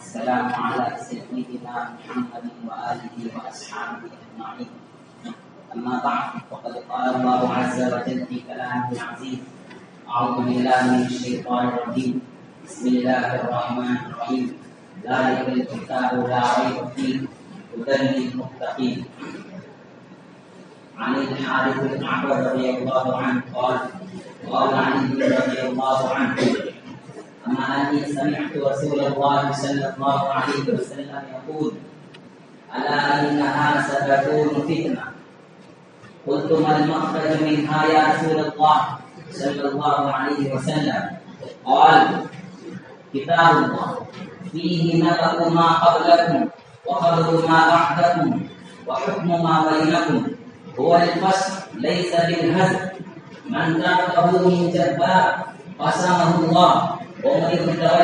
والسلام على سيدنا محمد وآله وأصحابه أجمعين. أما بعد فقد قال الله عز وجل في كلامه العزيز: أعوذ بالله من الشيطان الرجيم. بسم الله الرحمن الرحيم. ذلك الكتاب لا ريب فيه هدى للمتقين. عن الحارث بن عمرو رضي الله عنه قال: قال علي رضي الله عنه: أما أني سمعت رسول الله صلى الله عليه وسلم يقول: ألا إنها ستكون فتنة. قلت: ما المخرج منها يا رسول الله صلى الله عليه وسلم؟ قال: كتاب الله فيه نبأ ما قبلكم وخبر ما بعدكم وحكم ما بينكم، هو الفصل ليس بالهزل، من تركه من جبار قسمه الله، ومن ابتغى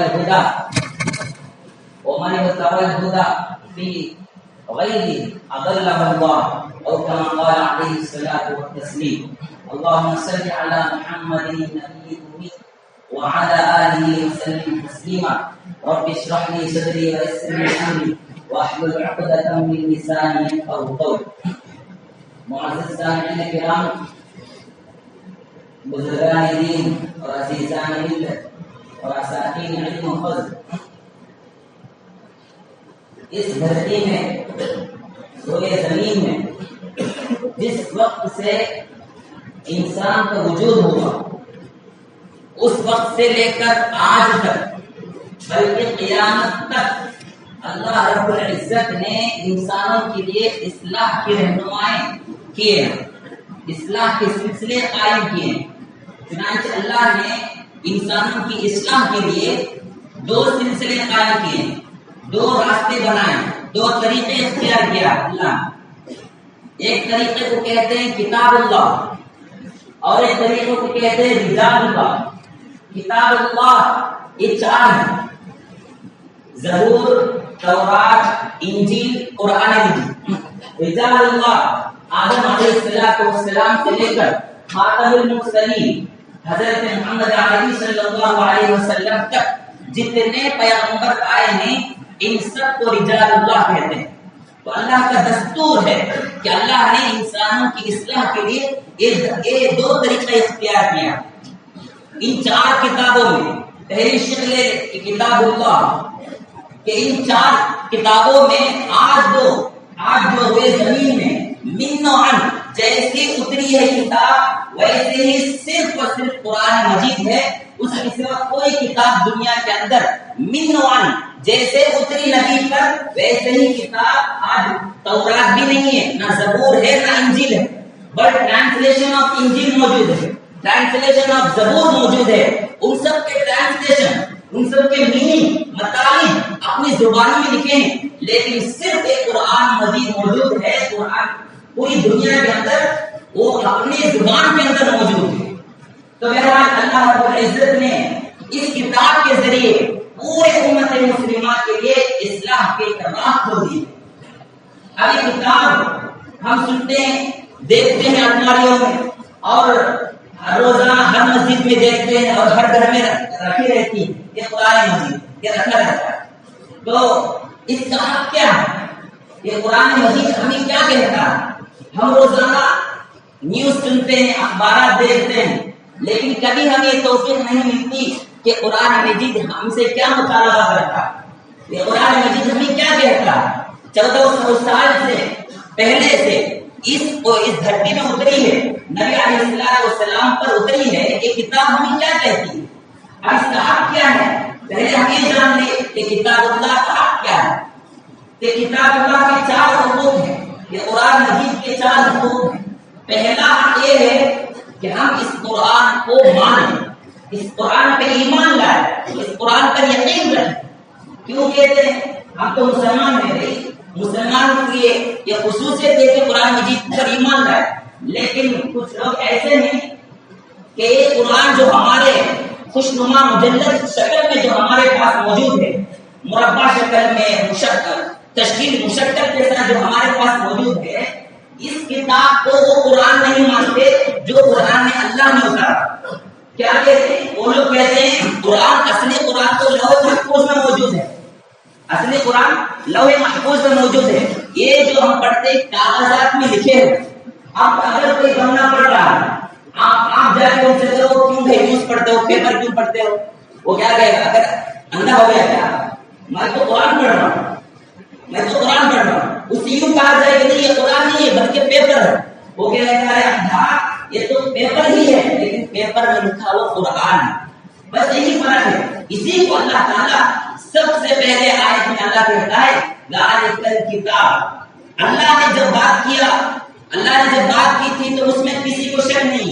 الهدى في غيره أضله الله، أو كما قال عليه الصلاة والتسليم. اللهم صل على محمد النبي الأمي وعلى آله وسلم تسليما. رب اشرح لي صدري ويسر لي أمري واحلل عقدة من لساني يفقهوا قولي. معزز سامعین کرام، بزرگان دین اور عزیزان ملت اور اساتین علم و فضل، اس دھرتی میں، روئے زمین میں جس وقت سے انسان کا وجود ہوا، اس وقت سے لے کر آج تک بلکہ قیامت تک اللہ رب العزت نے انسانوں کے لیے اصلاح کی رہنمائی کیے ہیں، اصلاح کے سلسلے قائم کیے ہیں۔ چنانچہ اللہ نے انسانوں کی اصلاح کے لیے دو سلسلے قائم کیے ہیں، دو راستے بنائے، دو طریقے اختیار کیا اللہ۔ ایک طریقے کو کہتے ہیں کتاب اللہ، اور ایک طریقے کو کہتے ہیں رجال اللہ۔ کتاب اللہ یہ چار ہیں: زبور، تورات، انجیل، قرآن مجید۔ رجال اللہ آدم علیہ السلام سے لے کر خاتم المرسلین حضرت محمد عربی صلی اللہ علیہ وسلم تک جتنے پیغمبر آئے ہیں، ان سب کو رجال اللہ کہتے ہیں۔ تو اللہ کا دستور ہے کہ اللہ نے انسانوں کی اصلاح کے لیے یہ دو طریقہ اختیار کیا۔ ان چار کتابوں میں پہلی شکل کتاب اللہ، کہ ان چار کتابوں میں آج جو ہوئے زمین میں من و عن جیسے اتری ہے کتاب، ویسے ہی صرف اور صرف قرآن مجید ہے۔ اس کے سوا کوئی کتاب دنیا کے اندر من و عن جیسے اتری نبی پر ویسے ہی کتاب آج تورات بھی نہیں ہے، نہ زبور ہے، نہ انجیل ہے، بٹ ٹرانسلیشن آف انجیل موجود ہے، ٹرانسلیشن آف زبور موجود ہے۔ ان سب کے ٹرانسلیشن، ان سب کے میننگ، مطالب اپنی زبانوں میں لکھے ہیں، لیکن صرف ایک قرآن مجید موجود ہے۔ قرآن پوری دنیا کے اندر وہ اپنی زبان کے اندر موجود ہے۔ تو بہرحال اللہ رب العزت نے اس کتاب کے ذریعے پورے امت مسلمہ کے لیے اصلاح کے راہ کھول دی۔ اب یہ کتاب ہم سنتے ہیں، دیکھتے ہیں الماریوں میں، اور ہر روزانہ ہر مسجد میں دیکھتے ہیں، اور ہر گھر میں رکھی رہتی ہے یہ قرآن مجید، یہ رکھا رہتا ہے۔ تو اس کا حق کیا ہے؟ یہ قرآن مجید ہمیں کیا کہتا ہے؟ ہم روزانہ نیوز سنتے ہیں، اخبارات دیکھتے ہیں، لیکن کبھی ہمیں یہ توفیق نہیں ملتی کہ قرآن مجید ہم سے کیا مطالبہ کرتا ہے، یہ قرآن مجید ہمیں کیا کہتا ہے۔ 1400 سال سے پہلے سے اس دھرتی میں اتری ہے، نبی علیہ السلام پر اتری ہے، یہ کتاب ہمیں کیا کہتی ہے؟ اب اس کا حق کیا ہے؟ پہلے ہم یہ جان لیں کہ کتاب اللہ کا حق کیا ہے۔ کہ کتاب اللہ کے 4 حقوق ہیں، یہ قرآن مجید کے 4 حقوق ہیں۔ پہلا حق یہ ہے کہ ہم اس قرآن کو مانیں، اس قرآن پہ ایمان لائیں، اس قرآن پر یقین رکھیں۔ کیوں کہتے ہیں؟ ہم تو مسلمان ہیں بھائی، مسلمان کی یہ خصوصیت ہے کہ قرآن مجید پر ایمان لائے، لیکن کچھ لوگ ایسے ہیں کہ یہ قرآن جو ہمارے خوشنما مجلد شکل میں جو ہمارے پاس موجود ہے، مربع شکل میں، تشکیل مشکل کے ساتھ جو ہمارے پاس موجود ہے، اس کتاب کو وہ قرآن نہیں مانتے جو قرآن میں اللہ نے اتارا۔ کیا کہتے ہیں وہ لوگ؟ کہتے ہیں قرآن، اصلی قرآن تو لوح محفوظ میں موجود ہے، اصلی قرآن لوح محفوظ میں موجود ہے. یہ جو ہم پڑھتے کاغذات میں لکھے ہیں. اب اگر کوئی بندہ پڑھ رہا ہے, آپ جا کے ان سے کہو کیوں بھائی نیوز پڑھتے ہو, پیپر کیوں پڑھتے ہو, وہ کیا کہے گا؟ اگر اندھا ہو گیا کیا؟ میں تو قرآن پڑھ رہا ہوں, میں تو قرآن پڑھ رہا ہوں. اس سے یوں کہا جائے کہ نہیں یہ قرآن نہیں ہے بلکہ پیپر ہے. وہ کہہ رہا ہے اندھا یہ تو پیپر ہی ہے لیکن پیپر میں لکھا ہوا قرآن ہے. بس یہی فرق ہے. اسی کو اللہ تعالیٰ سب سے پہلے آیت میں اللہ کہتا ہے ذالک الکتاب. اللہ نے جب بات کی تھی تو اس میں کسی کو شک نہیں.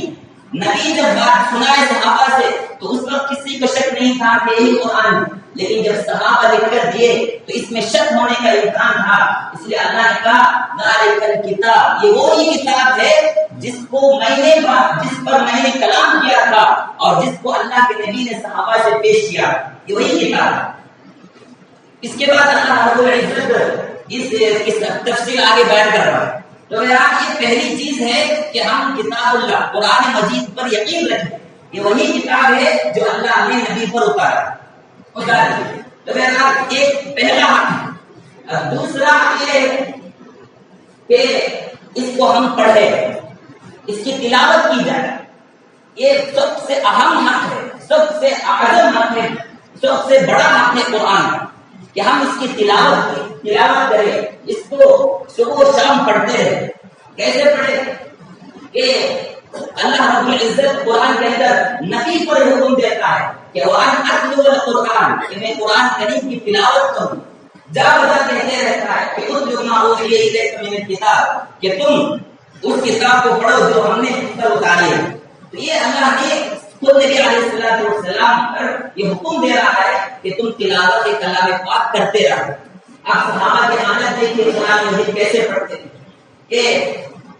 نبی جب بات سنائے صحابہ سے تو اس وقت کسی کو شک نہیں تھا کہ یہی قرآن ہے. لیکن جب صحابہ لکھ کر دیے تو اس میں شک ہونے کا امکان تھا. اس لیے اللہ نے کہا ذالک الکتاب, یہ وہی کتاب ہے جس پر میں نے کلام کیا تھا اور جس کو اللہ کے نبی نے صحابہ سے پیش کیا. یہ وہی کتاب ہے. اس کے بعد اللہ رب العزت اس تفصیل آگے بیان کر رہا ہے. تو یار یہ پہلی چیز ہے کہ ہم کتاب اللہ قرآن مجید پر یقین رکھیں. یہ وہی کتاب ہے جو اللہ نے نبی پر اتارا. تو یار ایک پہلا حق ہے. دوسرا یہ کہ اس کو ہم پڑھیں, اس کی تلاوت کی جائے. یہ سب سے اہم حق ہے, سب سے اعظم حق ہے, سب سے بڑا حق ہے قرآن کہ ہم اس کی تلاوت کریں. اس کو صبح و شام پڑھتے رہیں. کیسے پڑھیں؟ کہ اللہ رب العزت قرآن کے اندر نبی پر حکم دیتا ہے کہ وَأَنْ أَتْلُوَ الْقُرْآنَ, کہ میں قرآن کریم کی تلاوت کروں. جا بجا کہتے رہتا ہے کہ اُتْلُو مَا أُوحِيَ إِلَيْكَ مِنَ الْكِتَابِ, کہ تم اس کتاب کو پڑھو جو ہم نے تم پر اتاری ہے. تو یہ اللہ نے خود نبی علیہ السلام پر یہ حکم دے رہا ہے کہ تم تلاوت کلام پاک کرتے رہو. آپ صحابہ کی حالت دیکھیے قرآن مجید کیسے پڑھتے تھے کہ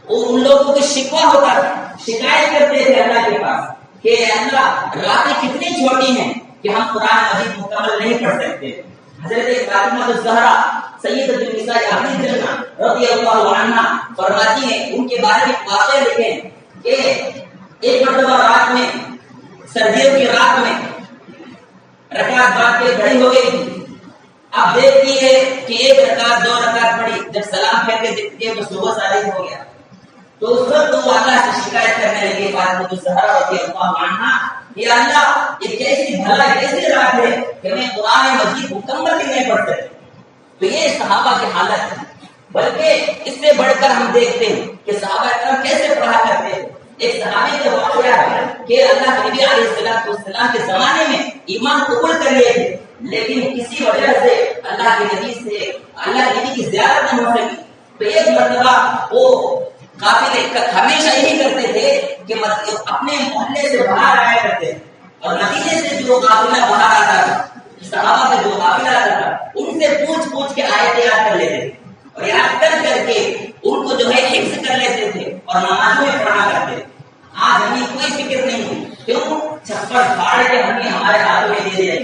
ان لوگوں کو شکوہ ہوتا تھا, شکایت کرتے تھے اللہ کے پاس کہ اللہ راتیں کتنی چھوٹی ہیں کہ ہم قرآن مجید مکمل نہیں پڑھ سکتے. حضرت فاطمہ الزہرا سیدۃ النساء اہل الجنہ رضی اللہ عنہا فرماتی ہیں, ان کے بارے میں واقعہ لکھیں کہ ایک مرتبہ رات میں, سردیوں کی رات میں رکعت بعد کے کھڑی ہو گئی تھی. اب دیکھتی ہے کہ ایک رکعت دو رکعت پڑھی, جب سلام پھیر کے دیکھتی ہے تو صبح صادق ہو گیا. تو اس وقت وہ اللہ سے شکایت کرنے لگے فاطمہ الزہرا رضی اللہ عنہا, یا اللہ یہ کیسی بھلا کیسی رات ہے کہ میں قرآن مجید مکمل ہی نہیں پڑھ سکتا. تو یہ صحابہ کی حالت ہے. بلکہ اس سے بڑھ کر ہم دیکھتے ہیں کہ صحابہ کرام کیسے پڑھا کرتے ہیں. ایک صحابی کا واقعہ ہے کہ اللہ کے نبی علیہ السلام کے زمانے میں ایمان قبول کر لیے تھے, لیکن کسی وجہ سے اللہ کے نبی کی زیارت نہ ہو سکی. تو ایک مرتبہ وہ قافلے ہمیشہ یہی کرتے تھے کہ اپنے محلے سے باہر آیا کرتے اور مدینے سے جو قافلہ باہر آتا تھا, صحابہ کا جو قافلہ آتا تھا, ان سے پوچھ کے آیتیں یاد کر لیتے تھے اور یاد کر کے ان کو جو ہے حفظ کر لیتے تھے اور نمازوں میں پڑھا کرتے. آج ہمیں کوئی فکر نہیں ہے, کیوں چھپڑ پھاڑ کے ہمیں ہمارے ہاتھ میں دے دیں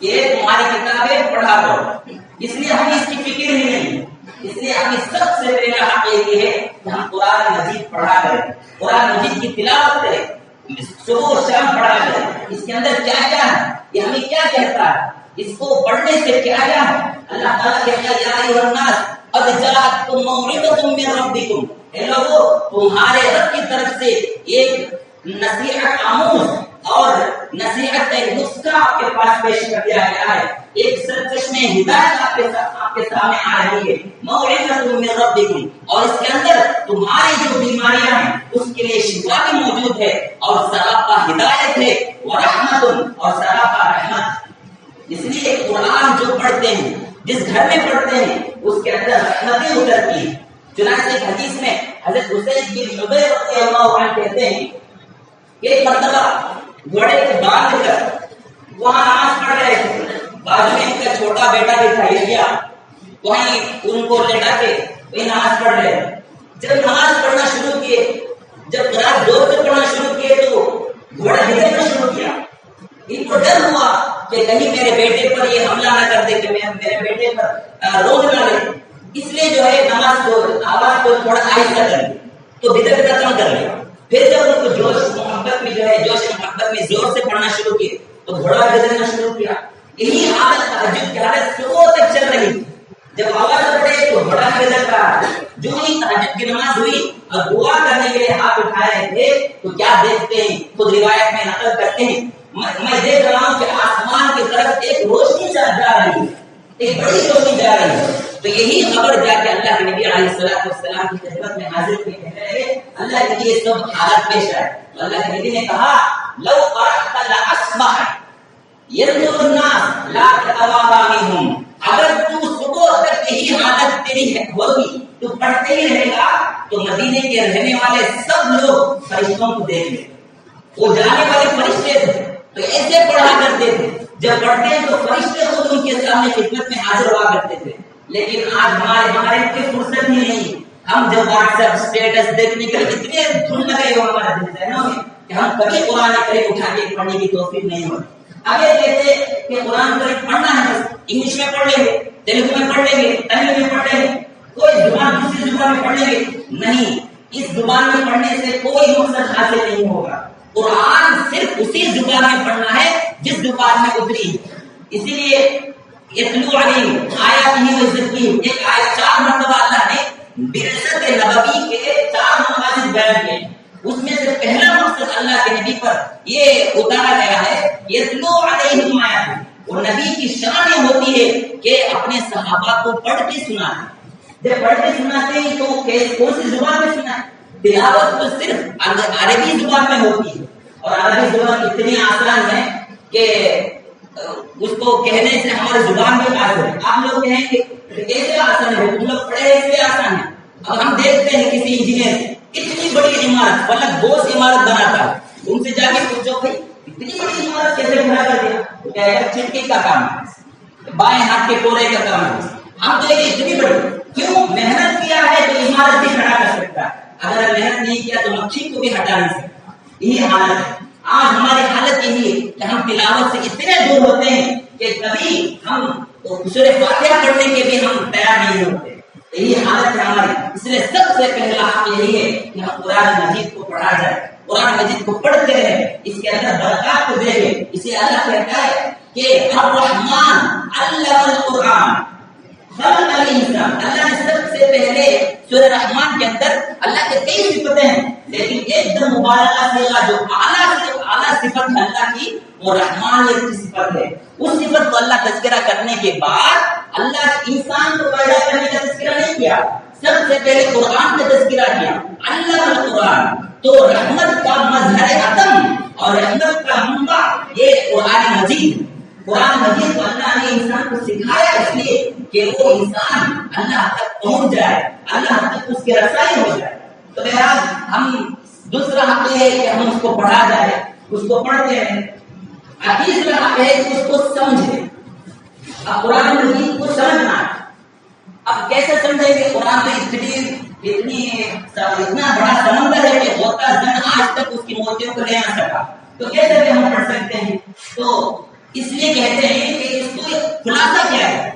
یہ تمہاری کتابیں پڑھا کرو. اس لیے ہمیں اس کی فکر ہی نہیں. اس لیے ہمیں سب سے پہلا حق یہ ہے کہ ہم قرآن مجید پڑھا کریں, قرآن مجید کی تلاوت کریں, صبح و شام پڑھا کریں. اس کے اندر کیا کیا ہے, یہ ہمیں کیا کہتا ہے, اس کو پڑھنے سے کیا کیا ہے. اللہ تعالیٰ کہتا ہے یا ایھا الناس قد جاءتکم موعظۃ من ربکم, اے لوگوں تمہارے رب کی طرف سے ایک نصیحت آموز اور نصیحت نسخہ آپ کے پاس پیش کر دیا گیا ہے. ایک سرچشمہ ہدایت آپ کے سامنے آ رہی ہے. موعظۃ من ربکم, اور اس کے اندر تمہاری جو بیماریاں ہیں اس کے لیے شفا بھی موجود ہے اور سراپا ہدایت ہے, ورحمت, اور سراپا رحمت. اس لیے قرآن جو پڑھتے ہیں, جس گھر میں پڑھتے ہیں, اس کے اندر رحمتیں اترتی ہیں. چنانچہ ایک حدیث میں حضرت حسین بن حبیر رضی اللہ عنہ کہتے ہیں کہ ایک مرتبہ گھوڑے کو باندھ کر وہاں نماز پڑھ رہے تھے, بازو میں ان کا چھوٹا بیٹا بھی کھڑا گیا, وہیں ان کو لٹا کے وہی نماز پڑھ رہے. جب نماز پڑھنا شروع کیے, جب قرآن زور سے پڑھنا شروع کیے تو گھوڑا ہلنا شروع کیا. ان کو ڈر ہوا کہ کہیں میرے بیٹے پر یہ حملہ نہ کر دے, کہ میرے بیٹے پر روک نہ لے. اس لیے جو ہے نماز کو آواز کو تھوڑا آہستہ کر دی, تو بدر کم کر لیا. پھر جب ان کو جوش محبت میں زور سے پڑھنا شروع کیے تو گھوڑا گزرنا شروع کیا. یہی حالت تہجد کی حالت صبح تک چل جب آواز پڑے تو بڑا لگ رہا ہے. جو ہی تہجد کی نماز ہوئی اور دعا کرنے کے لیے ہاتھ اٹھائے تھے تو کیا دیکھتے ہیں، خود روایت میں نقل کرتے ہیں، میں دیکھ رہا ہوں کہ آسمان کی طرف ایک روشنی جا رہی ہے، ایک بڑی روشنی جا رہی ہے. تو یہی خبر جا کے اللہ کے نبی علیہ السلام کی خدمت میں حاضر ہوئی، کہنے لگے اللہ کے لیے سب حالات پیش آئے. اللہ کے نبی نے کہا لو قرأت لأصبح ينظر الناس لا تتوارى منهم. اگر تو صبح تک یہی حالت تیری ہوگی تو پڑھتے ہی رہے گا تو مدینے کے رہنے والے سب لوگ فرشتوں کو دیکھ لیں. وہ جانے والے فرشتے تھے تو ایسے پڑھا کرتے تھے، جب پڑھتے ہیں تو فرشتے خود ان کے سامنے خدمت میں حاضر ہوا کرتے تھے. لیکن آج ہمارے کی فرصت ہی نہیں. ہم جب واٹس ایپ اسٹیٹس دیکھنے کے لیے اتنے دھن لگے ہو ہمارا دل ذہنوں میں کہ ہم کبھی قرآن کریم اٹھا کے پڑھنے کی توفیق نہیں ہوتی. آگے کہتے کہ قرآن کریم پڑھنا ہے، انگلش میں پڑھ لیں گے، تیلگو میں پڑھ لیں گے، تمل میں پڑھ لیں گے، کوئی زبان دوسری زبان میں پڑھ لیں گے. نہیں، اس زبان میں پڑھنے سے کوئی مقصد حاصل نہیں ہوگا. قرآن صرف اسی زبان میں پڑھنا ہے جس زبان میں اتری. اسی لیے یتلو علیہم آیاتہ ویزکیہم، ایک آیت 4 مرتبہ اللہ نے بعثت نبوی کے 4 مقاصد بیان کیے. اس میں سے پہلا مقصد اللہ کے نبی پر یہ اتارا گیا ہے یتلو علیہم آیاتہ. اور نبی کی شان یہ ہوتی ہے کہ اپنے صحابہ کو پڑھ کے سنانا. جب پڑھ کے سناتے ہیں تو کون سی زبان میں سنا؟ تلاوت تو صرف عربی زبان میں ہوتی ہے، اور عربی زبان اتنی آسان ہے کہ اس کو کہنے سے ہماری زبان بھی آسان ہے. آپ لوگ کہیں کہ کیسے آسان ہے، تم لوگ پڑھے اس لیے آسان ہے. اب ہم دیکھتے ہیں کسی انجینئر اتنی بڑی عمارت مطلب بوس عمارت بناتا ہے، ان سے جا کے پوچھو بھائی اتنی بڑی عمارت کیسے بنا کر دیا؟ تو کیا ہے چٹکی کا کام ہے، بائیں ہاتھ کے کورے کا کام ہے. ہم تو یہ اتنی بڑی کیوں محنت کیا ہے تو عمارت بھی کھڑا کر سکتا ہے، اگر محنت نہیں کیا تو مکھی کو بھی ہٹا نہیں سکتا. یہی حالت ہے آج ہماری. حالت یہی ہے کہ ہم تلاوت سے اتنے دور ہوتے ہیں کہ کبھی ہم سورہ فاتحہ پڑھنے کے بھی ہم تیار نہیں ہوتے. یہی حالت ہے ہماری. اس لیے سب سے پہلا حق یہی ہے کہ ہم قرآن مجید کو پڑھا جائے، قرآن مجید کو پڑھتے رہیں، اس کے اندر برکات کو دیکھیں. اسے اللہ کہتا ہے کہ الرحمن علم القرآن خلق الانسان. اللہ نے سب سے پہلے سورہ رحمان کے اندر اللہ کے کئی صفتیں ہیں، لیکن ایک دم مبارکہ صیغہ جو اعلیٰ صفت ہے اللہ کی، وہ رحمان ایک صفت ہے. اس صفت کو اللہ تذکرہ کرنے کے بعد اللہ انسان کو پیدا کرنے کا تذکرہ نہیں کیا، سب سے پہلے قرآن کا تذکرہ کیا. علم القرآن. تو رحمت کا مظہر عدم اور رحمت کا منبع یہ قرآن مجید. قرآن مجید کو اللہ نے انسان کو سکھایا اس لیے کہ وہ انسان اللہ تک پہنچ جائے، اللہ تک اس کی رسائی ہو جائے. تو بہرحال ہم دوسرا حق یہ ہے کہ ہم اس کو پڑھا جائے، اس کو پڑھتے ہیں. تیسرا حق ہے کہ اس کو سمجھیں. اب قرآن مجید کو سمجھنا ہے. اب کیسے سمجھیں گے؟ قرآن تو اتنا بڑا سمندر ہے کہ ہوتا زن آج تک اس کی موتیوں کو لے نہ سکا، تو کیسے بھی ہم پڑھ سکتے ہیں؟ تو اس لیے کہتے ہیں کہ اس کو خلاصہ کیا ہے.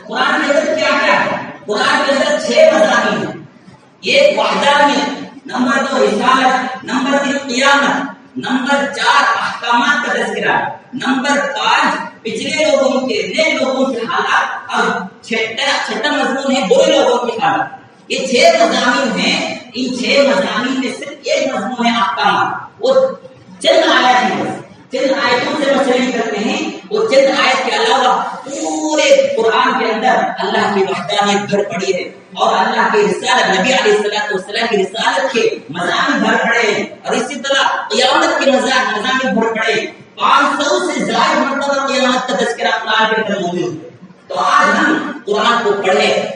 قرآن کے اندر کیا کیا ہے؟ قرآن کے اندر 6 مضامین ہیں. ایک وحدانیت، نمبر 2 رسالت، نمبر 3 قیامت، نمبر 4 احکامات کا تذکرہ، نمبر 5 پچھلے لوگوں کے نئے لوگوں کے حالات، اور چھٹا مضمون ہے برے لوگوں کی حالات. یہ 6 مضامین ہیں. ان 6 مضامین میں صرف ایک مضمون ہے احکامات. وہ چند آیات ہیں، چند آیتوں سے مشرح کرتے ہیں. وہ چند آیت کے علاوہ پورے قرآن کے اندر اللہ کی وحدانیت بھر پڑی ہے، اور اللہ کی رسالت، نبی علیہ السلام کی رسالت کے مضامین بھر پڑے ہیں، اور اسی طرح قیامت کے مضامین بھر پڑے. 500 سے زائد مرتبہ قیامت کا تذکرہ قرآن کے اندر موجود ہے. تو آج ہم قرآن کو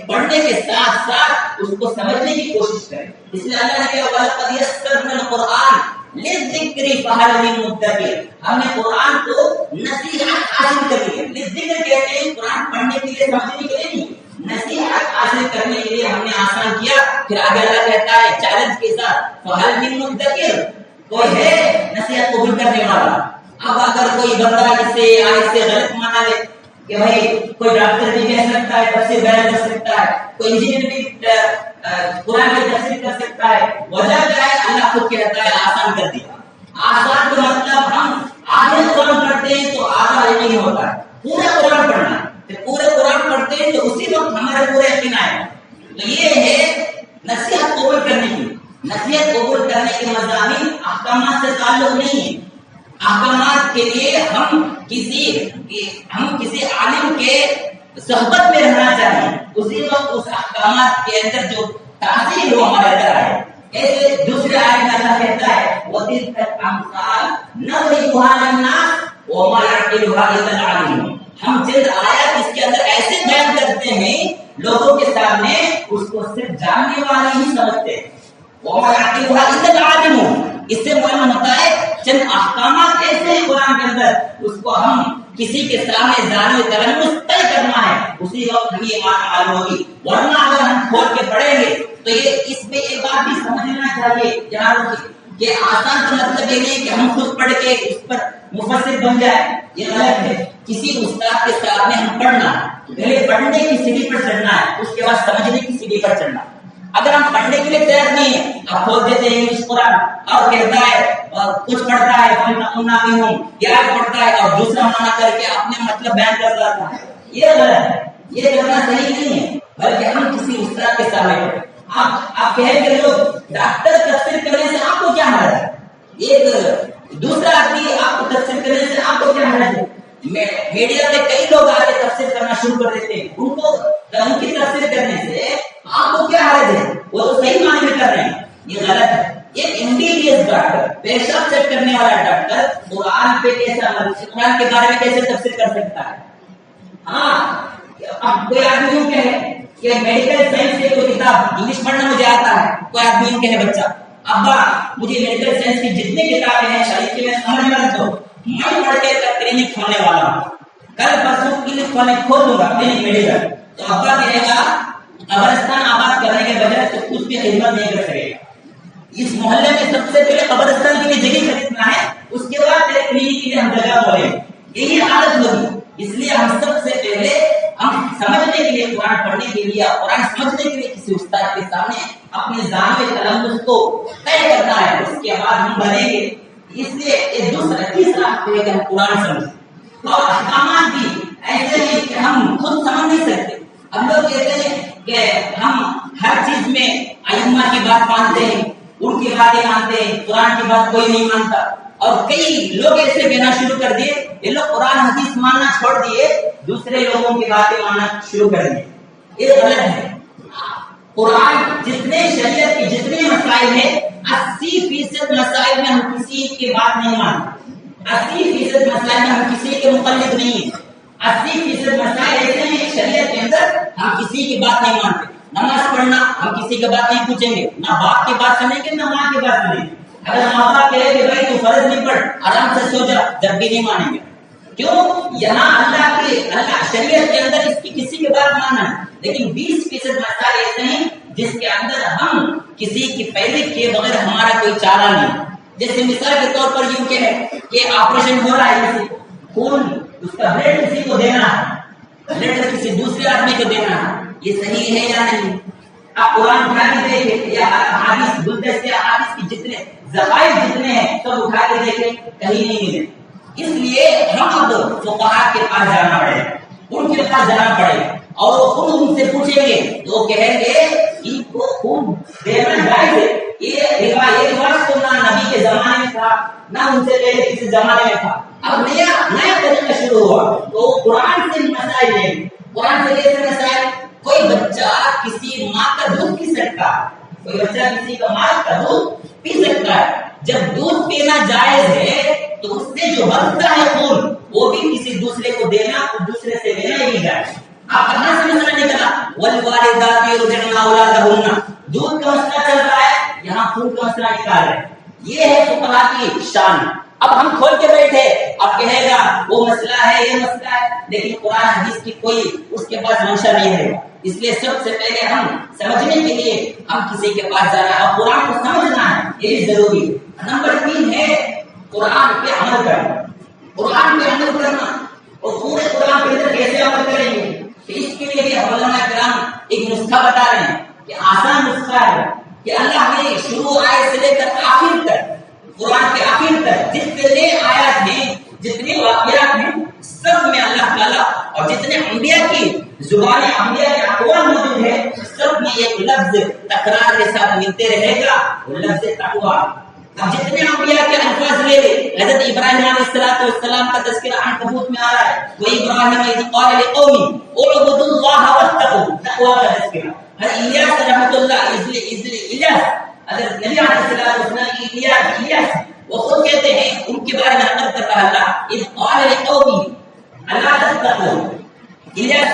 پڑھنے کے ساتھ ساتھ اس کو سمجھنے کی کوشش کریں. اس لیے اللہ نے کہا وَلَقَدْ يَسَّرْنَا الْقُرْآنَ لِلذِّكْرِ فَهَلْ مِن مُدَّكِرٍ. ہم نے قرآن کو نصیحت حاصل کرنی ہے. لِلذِّكْر کہتے ہیں قرآن پڑھنے کے لیے، سمجھنے کے لیے نہیں، نصیحت حاصل کرنے کے لیے ہم نے آسان کیا. پھر آگے اللہ کہتا ہے چیلنج کے ساتھ فَهَلْ مِن مُدَّكِرٍ. کوئی ہے نصیحت قبول کرنے والا؟ اب اگر کوئی بندہ اس سے غلط مانا لے کہ بھائی کوئی ڈاکٹر بھی کہہ سکتا ہے، تفسیر بیان کر سکتا ہے، کوئی انجینئر بھی قرآن کی تفسیر کر سکتا ہے، وجہ کیا ہے؟ اللہ خود کہتا ہے آسان کر دیا. آسان کا مطلب ہم آدھے قرآن پڑھتے ہیں تو آدھا نہیں ہوتا ہے، پورا قرآن پڑھنا ہے. پورے قرآن پڑھتے ہیں تو اسی وقت ہمیں ہمارے پورے یقین آئے. تو یہ ہے نصیحت قبول کرنے کی. نصیحت قبول کرنے کے مضامین احکامات سے تعلق نہیں ہے. احکامات کے لیے ہم کسی عالم کے صحبت میں رہنا چاہیے. اسی وقت اس احکامات کے اندر جو تاثیر وہ ہمارے اندر آئے. ایسے دوسرے آیت میں اللہ کہتا ہے وَتِلْكَ الْأَمْثَالُ نَضْرِبُهَا لِلنَّاسِ وَمَا يَعْقِلُهَا إِلَّا الْعَالِمُونَ. ہم چند آیات اس کے اندر ایسے بیان کرتے ہیں لوگوں کے سامنے اس کو صرف جاننے والے ہی سمجھتے ہیں. وَمَا يَعْقِلُهَا إِلَّا الْعَالِمُونَ. اس سے معلوم ہوتا ہے چند احکامات ایسے ہیں قرآن کے اندر اس کو ہم کسی کے سامنے زانو تلمس طے کرنا ہے اسی وقت ہمیں یہ بات معلوم ہوگی. ورنہ اگر ہم کھول کے پڑھیں گے تو یہ اس میں ایک بات بھی سمجھنا چاہیے جناب کہ آسان کا مطلب یہ نہیں کہ ہم خود پڑھ کے اس پر مفسر بن جائے. یہ غلط ہے. کسی استاد کے سامنے ہم پڑھنا پہلے پڑھنے کی سیڑھی پر چڑھنا ہے اس کے بعد سمجھنے کی سیڑھی پر چڑھنا. اگر ہم پڑھنے کے لیے تیار نہیں ہیں اب کھول دیتے ہیں انگلش قرآن اور کہتا ہے اور کچھ پڑھتا ہے یاد پڑھتا ہے اور دوسرا مانا کر کے اپنے مطلب بیان کر رہا ہے. یہ غلط ہے. یہ کرنا صحیح نہیں ہے. بلکہ ہم کسی استاد کے سامنے پڑھیں. آپ کہیں کہ لوگ ڈاکٹر تفسیر کرنے سے آپ کو کیا حرج ہے. ایک دوسرا آدمی آپ کو تفسیر کرنے سے آپ کو کیا حرج ہے. میڈیا میں کئی لوگ آ کے تفسیر کرنا شروع کر دیتے ہیں. ان کی تفسیر کرنے سے آپ کو کیا حرج ہے. وہ تو صحیح معنی میں کر رہے ہیں. یہ غلط ہے. ایک MBBS ڈاکٹر پیشاب چیک کرنے والا ڈاکٹر قرآن پہ کیسا قرآن کے بارے میں کیسے تفسیر کر سکتا ہے. ہاں کوئی آدمی یوں کہے کہ میڈیکل سائنس کی کوئی کتاب انگلش پڑھنا مجھے آتا ہے. کوئی آدمی یوں کہے بچہ ابا مجھے میڈیکل سائنس کی جتنی کتابیں ہیں شاید کہ میں سمجھ میں رکھ دو میں پڑھ کے کلینک کھولنے والا ہوں. کل پرسوں کلینک کھول دوں گا کلینک میڈیکل. تو ابا کہے گا قبرستان آباد کرنے کے بجائے تو کچھ بھی خدمت نہیں کر سکے گا. اس محلے میں سب سے پہلے قبرستان کے لیے جگہ خریدنا ہے اس کے بعد تیرے کلینک کے لیے ہم جگہ بولیں. یہی عادت ہوگی. اس لیے ہم سب سے پہلے ہم سمجھنے کے لیے قرآن پڑھنے کے لیے قرآن سمجھنے کے لیے کسی استاد کے سامنے اپنے ذہن تلمس کو طے کرنا ہے. اس کے بعد ہم بنیں گے. اس لیے ایک دوسرا تیسرا کہ ہم قرآن سمجھیں. اور احکامات بھی ایسے ہیں کہ ہم خود سمجھ نہیں سکتے. ہم لوگ کہتے ہیں کہ ہم ہر چیز میں ائمہ کی بات مانتے ہیں ان کی باتیں مانتے ہیں قرآن کی بات کوئی نہیں مانتا. اور کئی لوگ ایسے کہنا شروع کر دیے یہ لوگ قرآن حدیث ماننا چھوڑ دیے دوسرے لوگوں کی باتیں ماننا شروع کر دیے. یہ غلط ہے. قرآن جتنے شریعت کے جتنے مسائل ہیں 80% مسائل میں ہم کسی کی بات نہیں مانتے. 80% مسائل میں ہم کسی کے مقلد نہیں ہیں. 80% مسائل ایسے ہیں شریعت کے اندر ہم کسی کی بات نہیں مانتے. نماز پڑھنا ہم کسی کی بات نہیں پوچھیں گے. نہ باپ کی بات سنیں گے نہ ماں کی بات سنیں گے. اگر ماں باپ کہے کہ بھائی تو فرض نہیں پڑھ آرام سے سو جا جب بھی نہیں مانیں گے. کیوں؟ یہاں اللہ شریعت کے اندر اس کی کسی کی بات ماننا ہے. لیکن 20% مسائل ایسے ہیں جس کے اندر ہم کسی کی پیروی کیے بغیر ہمارا کوئی چارہ نہیں. جیسے مثال کے طور پر یوں کہ آپریشن ہو رہا ہے کسی خون اس کا بلڈ کسی کو دینا ہے بلڈ کسی دوسرے آدمی کو دینا ہے. یہ صحیح ہے یا نہیں؟ آپ قرآن اٹھا کے دیکھیں یا حدیث گلدستے حدیث کی جتنے ذرائع جتنے ہیں سب اٹھا کے دیکھیں کہیں نہیں ملے. اس لیے ہم اب فقہاء کے پاس جانا پڑے ان کے پاس جانا پڑے اور وہ خود ان سے پوچھیں گے تو وہ کہیں گے ان کو خون دینا جائز ہے. یہ رواج تو نہ نبی کے زمانے میں تھا نہ ان سے پہلے کسی زمانے میں تھا. اب نیا طریقہ شروع ہوا تو قرآن سے مسائل لیں. قرآن سے کیسے مسائل؟ کوئی بچہ کسی ماں کا دودھ پی سکتا ہے. کوئی بچہ کسی کا ماں کا دودھ پی سکتا ہے. جب دودھ پینا جائز ہے تو اس سے جو بنتا ہے خون وہ بھی کسی دوسرے کو دینا اور دوسرے سے لینا ہی جائز. آپ کہاں سے مسئلہ نکلا والوالدات یرضعن اولادهن دودھ کا مسئلہ چل رہا ہے یہاں خون کا مسئلہ نکال رہے ہیں. یہ ہے فقہاء کی شان. اب ہم کھول کے بیٹھے اب کہے گا وہ مسئلہ ہے یہ مسئلہ ہے لیکن قرآن حدیث کی کوئی اس کے پاس منشا نہیں ہے. اس لیے سب سے پہلے ہم سمجھنے کے لیے ہم کسی کے پاس جانا ہے اور قرآن کو سمجھنا ہے. یہ ضروری. نمبر 3 ہے قرآن پہ عمل کرنا. قرآن پہ عمل کرنا اور پورے قرآن کے اندر کیسے عمل کریں گے اس کے لیے علماء کرام ایک نسخہ بتا رہے ہیں کہ آسان نسخہ ہے کہ اللہ نے شروع آیت سے لے کر آخر تک قرآن کے آخر تک جتنے آیات ہیں جتنے واقعات ہیں سب میں اللہ تعالیٰ اور جتنے انبیاء کی زبان انبیاء کے اقوال موجود ہے، سب میں ایک لفظ تکرار کے ساتھ ملتے رہے گا، وہ لفظ تقویٰ۔ اب جتنے انبیاء کے الفاظ لے لے، حضرت ابراہیم علیہ السلام کا تذکرہ عنکبوت میں آ رہا ہے، وہ ابراہیم اذ قال لقومه اعبدوا الله واتقوا، تقویٰ کا تذکرہ۔ الیاس رحمۃ اللہ الیاس، حضرت نبی علیہ السلام الیاس وہ خود کہتے ہیں، ان کے بارے میں نقل کر رہا اللہ، اذ قال لقومه الا تتقوا، الیاس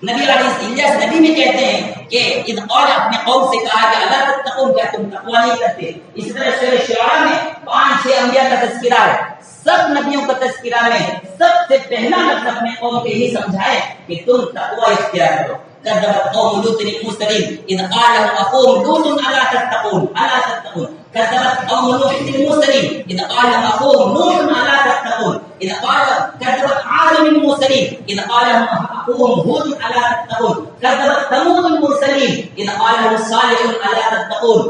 نبی میں کہتے ہیں کہ اذ قال اپنے قوم سے کہا کہ اللہ تتقون، کیا تم تقوی نہیں کرتے؟ اس طرح سورہ شعراء میں 5-6 انبیاء کا تذکرہ ہے، سب نبیوں کا تذکرہ میں سب سے پہلا لفظ اپنے قوم کو یہی سمجھائے کہ تم تقوی اختیار کرو۔ كذبت قوم لوط المرسلين إذ قال لهم أخوهم لوط ألا تتقون، كذبت قوم نوح المرسلين إذ قال لهم أخوهم نوح ألا تتقون، كذبت عاد المرسلين إذ قال لهم أخوهم هود ألا تتقون، كذبت ثمود المرسلين إذ قال لهم صالح ألا تتقون،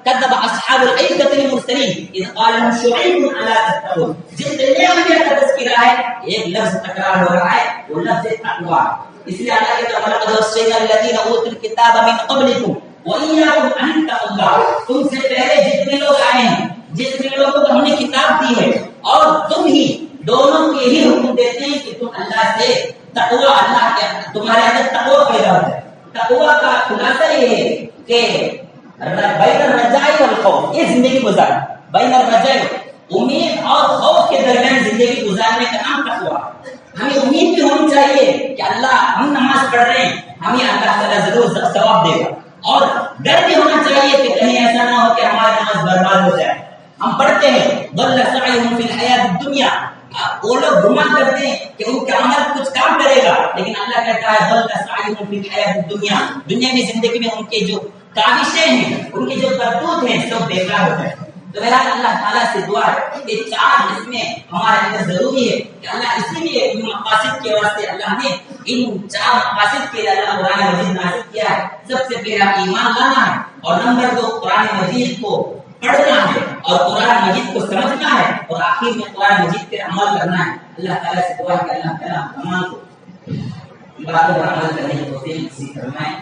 كذب أصحاب الأيكة المرسلين إذ قال لهم شعيب ألا تتقون۔ جتنے انبیاء کا تذکرہ ہے ایک لفظ تکرار ہو رہا ہے، وہ لفظ تقویٰ۔ اس لیے اللہ کہتا ہے وَلَقَدْ وَصَّيْنَا الَّذِينَ أُوتُوا الْكِتَابَ مِنْ قَبْلِكُمْ وَإِيَّاكُمْ أَنِ اتَّقُوا اللَّهَ، تم سے پہلے جتنے لوگ آئے ہیں، جتنے لوگوں کو ہم نے کتاب دی ہے، اور تم ہی دونوں کو یہی حکم دیتے ہیں کہ تم اللہ سے تقوی، اللہ کے تمہارے اندر تقوی پیدا ہو جائے۔ تقوی کا خلاصہ یہ ہے کہ بین الرجاء والخوف، یہ زندگی گزارنا، بین الرجاء امید اور خوف کے درمیان زندگی گزارنے کا نام تقوی۔ ہمیں امید بھی ہونی چاہیے کہ اللہ، ہم نماز پڑھ رہے ہیں، ہمیں اللہ تعالیٰ ضرور ثواب دے گا، اور ڈر بھی ہونا چاہیے کہ کہیں ایسا نہ ہو کہ ہماری نماز برباد ہو جائے۔ ہم پڑھتے ہیں ضل سعیهم فی الحیات الدنیا، وہ لوگ گمان کرتے ہیں کہ ان کا عمل کچھ کام کرے گا، لیکن اللہ کہتا ہے ضل سعیهم فی الحیات الدنیا، دنیا کی زندگی میں ان کے جو کاوشیں ہیں، ان کے جو کرتوت ہیں، سب بیکار ہو جائے۔ تو بہرحال اللہ تعالیٰ سے دعا ہے کہ 4 اس میں ہمارے اندر ضروری ہے کہ اللہ اسی لیے ان مقاصد کے واسطے اللہ نے ان 4 مقاصد کے لیے اللہ قرآن مجید نازل کیا ہے۔ سب سے پہلا ایمان لانا ہے، اور نمبر 2 قرآن مجید کو پڑھنا ہے اور قرآن مجید کو سمجھنا ہے، اور آخر میں قرآن مجید پہ عمل کرنا ہے۔ اللہ تعالیٰ سے دعا کہ اللہ تعالیٰ تمام کو باتوں پر عمل کرنے کی توفیق نصیب فرمائے۔